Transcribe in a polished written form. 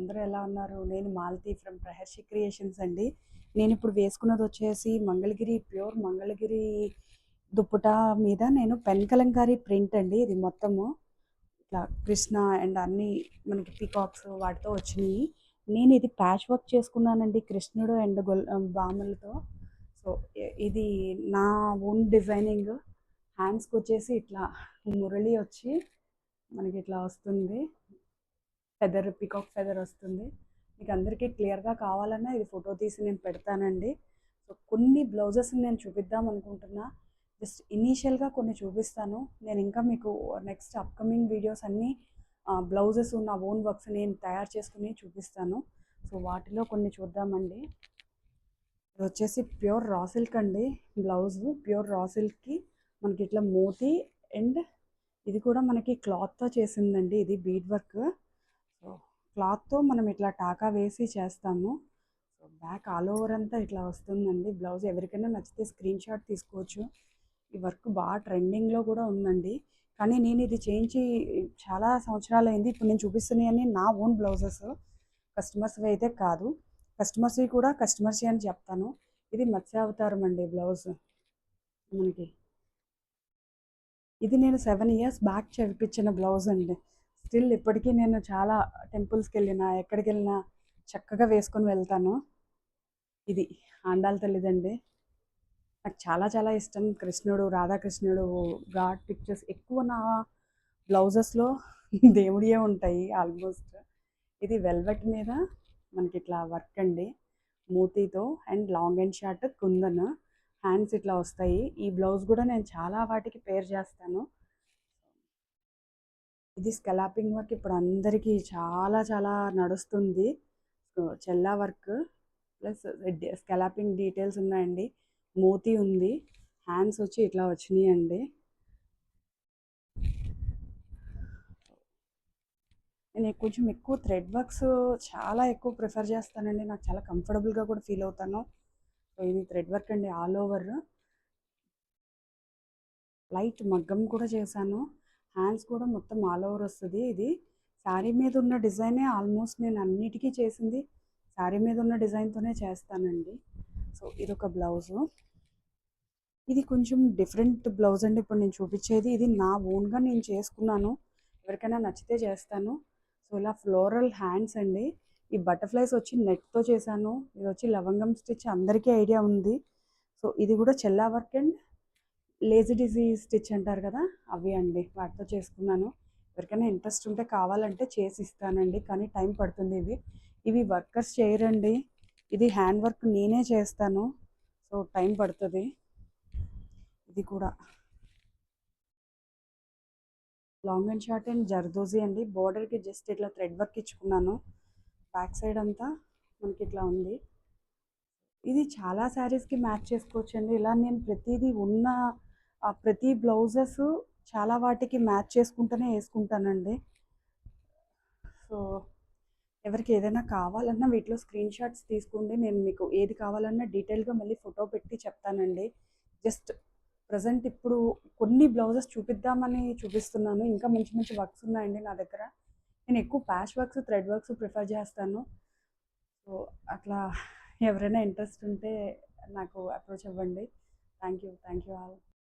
అందరూ ఎలా ఉన్నారు? నేను మాలతి ఫ్రమ్ ప్రహర్షి క్రియేషన్స్ అండి. నేను ఇప్పుడు వేసుకున్నది వచ్చేసి మంగళగిరి ప్యూర్ మంగళగిరి దుప్పటా మీద నేను పెన్ కలంకారీ ప్రింట్ అండి. ఇది మొత్తము ఇట్లా కృష్ణ అండ్ అన్నీ మనకి పీకాక్స్ వాటితో వచ్చినాయి. నేను ఇది ప్యాచ్ వర్క్ చేసుకున్నానండి కృష్ణుడు అండ్ బాములతో. సో ఇది నా ఓన్ డిజైనింగ్. హ్యాండ్స్కి వచ్చేసి ఇట్లా మురళి వచ్చి మనకి ఇట్లా వస్తుంది, ఫెదర్ పికాక్ ఫెదర్ వస్తుంది. మీకు అందరికీ క్లియర్గా కావాలన్నా ఇది ఫోటో తీసి నేను పెడతానండి. సో కొన్ని బ్లౌజెస్ నేను చూపిద్దాం అనుకుంటున్నా. జస్ట్ ఇనీషియల్గా కొన్ని చూపిస్తాను. నేను ఇంకా మీకు నెక్స్ట్ అప్కమింగ్ వీడియోస్ అన్నీ బ్లౌజెస్ నా ఓన్ వర్క్స్ నేను తయారు చేసుకుని చూపిస్తాను. సో వాటిలో కొన్ని చూద్దామండి. ఇది వచ్చేసి ప్యూర్ రా సిల్క్ అండి. బ్లౌజు ప్యూర్ రా సిల్క్కి మనకి ఇట్లా మోతీ అండ్ ఇది కూడా మనకి క్లాత్తో చేసిందండి. ఇది బీడ్ వర్క్. సో క్లాత్తో మనం ఇట్లా టాకా వేసి చేస్తాము. సో బ్యాక్ ఆల్ ఓవర్ అంతా ఇట్లా వస్తుందండి బ్లౌజ్. ఎవరికైనా నచ్చితే స్క్రీన్ షాట్ తీసుకోవచ్చు. ఈ వర్క్ బాగా ట్రెండింగ్లో కూడా ఉందండి. కానీ నేను ఇది చేయించి చాలా సంవత్సరాలు అయింది. ఇప్పుడు నేను చూపిస్తున్నాయని నా ఓన్ బ్లౌజెస్, కస్టమర్స్వి అయితే కాదు. కస్టమర్స్వి కూడా కస్టమర్స్వి అని చెప్తాను. ఇది మత్స్యావతారం అండి బ్లౌజ్ మనకి. ఇది నేను 7 years బ్యాక్ చేయించిన బ్లౌజ్ అండి. స్టిల్ ఇప్పటికీ నేను చాలా టెంపుల్స్కి వెళ్ళినా ఎక్కడికి వెళ్ళినా చక్కగా వేసుకొని వెళ్తాను. ఇది ఆండాళ్ళ తల్లిదండి. నాకు చాలా చాలా ఇష్టం. కృష్ణుడు రాధాకృష్ణుడు గాడ్ పిక్చర్స్ ఎక్కువ నా బ్లౌజెస్లో దేవుడియే ఉంటాయి ఆల్మోస్ట్. ఇది వెల్వెట్ మీద మనకి ఇట్లా వర్క్ అండి, మూతీతో and long and short kundan. Hands ఇట్లా వస్తాయి. ఈ బ్లౌజ్ కూడా నేను చాలా వాటికి పేర్ చేస్తాను. ఇది స్కలాపింగ్ వర్క్ ఇప్పుడు అందరికీ చాలా చాలా నడుస్తుంది. సో చెల్లా వర్క్ ప్లస్ స్కలాపింగ్ డీటెయిల్స్ ఉన్నాయండి. మోతీ ఉంది. హ్యాండ్స్ వచ్చి ఇట్లా వచ్చినాయి అండి. నేను కొంచెం ఎక్కువ థ్రెడ్ వర్క్స్ చాలా ఎక్కువ ప్రిఫర్ చేస్తానండి. నాకు చాలా కంఫర్టబుల్గా కూడా ఫీల్ అవుతాను. సో ఇది థ్రెడ్ వర్క్ అండి ఆల్ ఓవర్. లైట్ మగ్గం కూడా చేశాను. హ్యాండ్స్ కూడా మొత్తం ఆల్ ఓవర్ వస్తుంది. ఇది శారీ మీద ఉన్న డిజైనే ఆల్మోస్ట్ నేను అన్నిటికీ చేసింది శారీ మీద ఉన్న డిజైన్తోనే చేస్తానండి. సో ఇదొక బ్లౌజు. ఇది కొంచెం డిఫరెంట్ బ్లౌజ్ అండి ఇప్పుడు నేను చూపించేది. ఇది నా ఓన్గా నేను చేసుకున్నాను. ఎవరికైనా నచ్చితే చేస్తాను. సో ఇలా ఫ్లోరల్ హ్యాండ్స్ అండి. ఈ బటర్ఫ్లైస్ వచ్చి నెట్తో చేశాను. ఇది వచ్చి లవంగం స్టిచ్ అందరికీ ఐడియా ఉంది. సో ఇది కూడా చెల్లా work and lazy daisy stitch అంటారు కదా, అవి అండి. వాటితో చేసుకున్నాను. ఎవరికైనా ఇంట్రెస్ట్ ఉంటే కావాలంటే చేసి ఇస్తానండి. కానీ టైం పడుతుంది. ఇవి వర్కర్స్ చేయరండి. ఇది హ్యాండ్ వర్క్ నేనే చేస్తాను. సో టైం పడుతుంది. ఇది కూడా long and short and zardozi అండి. బోర్డర్కి జస్ట్ ఇట్లా థ్రెడ్ వర్క్ ఇచ్చుకున్నాను. బ్యాక్ సైడ్ అంతా మనకి ఇట్లా ఉంది. ఇది చాలా శారీస్కి మ్యాచ్ చేసుకోవచ్చు అండి. ఇలా నేను ప్రతిదీ ఉన్న ప్రతి బ్లౌజెస్ చాలా వాటికి మ్యాచ్ చేసుకుంటూనే వేసుకుంటానండి. సో ఎవరికి ఏదైనా కావాలన్నా వీటిలో స్క్రీన్ షాట్స్ తీసుకోండి. నేను మీకు ఏది కావాలన్నా డీటెయిల్గా మళ్ళీ ఫోటో పెట్టి చెప్తానండి. జస్ట్ ప్రజెంట్ ఇప్పుడు కొన్ని బ్లౌజెస్ చూపిద్దామని చూపిస్తున్నాను. ఇంకా మంచి మంచి వర్క్స్ ఉన్నాయండి నా దగ్గర. నేను ఎక్కువ patch works thread works prefer చేస్తాను. సో అట్లా ఎవరైనా ఇంట్రెస్ట్ ఉంటే నాకు అప్రోచ్ అవ్వండి. Thank you all.